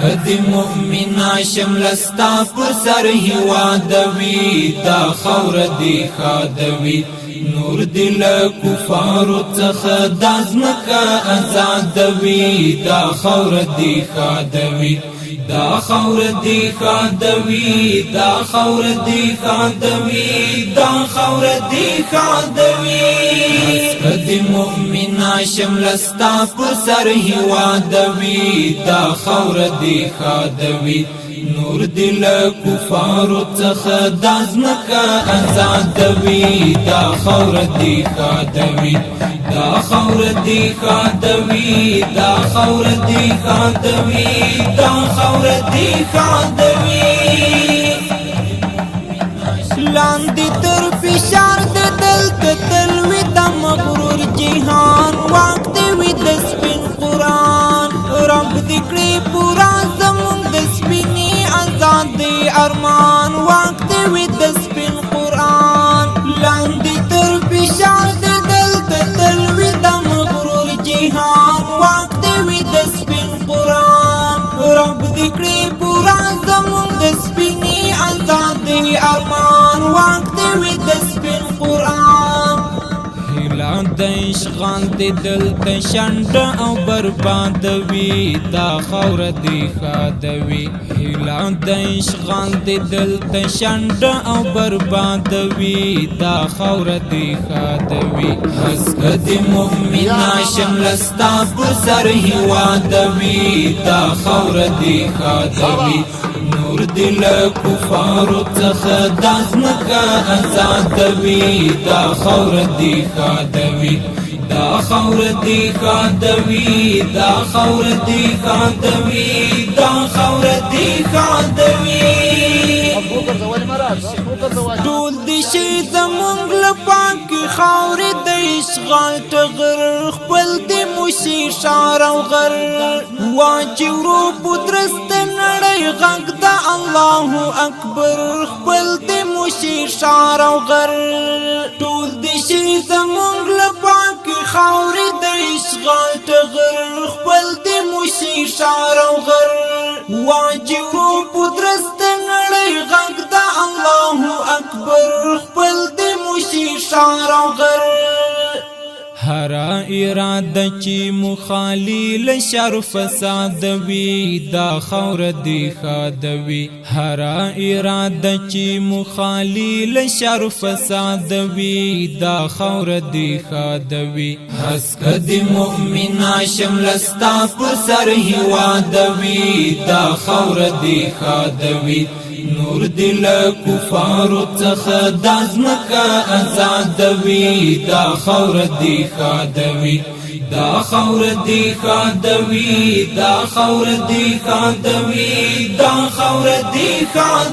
کدی مؤمنا شملستا پر سر هوادوی دا خور دی خادوی نور دل کفارو څخه دازمکا آزادوی دا خور دی خادوی دا خور دی خادوی دا خور دی خادوی دا خور دی خادوی کدی مؤمنا شملستا پر سر هوادوی دا خور دی خادوی نور دل کفارو څخه دازمکا آزادوی دا خور دی خادوی دا خور دی خادوی دا خور دی خادوی دا خور دی خادوی لاندې تر فشار د دل تلوي د مغرور جهان واک دی وي د سپین قرآن رب دې کړې پورا زمونږ د سپینې آزادۍ ارمان واک دی وي د سپین قرآن لاندې تر فشار د دل تلوي د مغرور جهان واک دی وي د سپین قرآن رب دې کړې پورا زمونږ د سپینې آزادۍ ارمان واک دی وي د سپین قرآن هلا د اشغال د دل ته شند او بربادوي دا خور دی خادوي هلا د اشغال د دل ته شند او بربادوي دا خور دی خادوي حس کدی مؤمنا شملستا پر سر هوادوي دا خور دی خادوي نور دل کفارو څخه دازمکا آزادوی دا خور دی خادوی دا خور دی خادوی دا خور دی خادوی دا خور دی خادوی ټول دې شي زمونږ له پاکې خاورې د اشغال ټغر خپل دې موشي شار او غر واچي ورو پودرست نړۍ غږ د الله اکبر خپل دې موشي شار او غر ټول دې شي زمونږ له پاکې خاورې د اشغال ټغر خپل دې موشي شار او غر واچي ورو پودرست نړۍ غږ د الله اکبر خپل دې موشي شار او غر هر اراده چې مخالی له شر فساد وي دا خور دی خادوي هر اراده چې مخالی له شر فساد وي دا خور دی خادوي حس کدی مؤمنا شملستا پر سر هوادوي دا خور دی خادوي نور دل کفارو څخه دازمکا آزادوی دا خور دی خادوی دا خور دی خادوی دا خور دی خادوی دا خور دی خادوی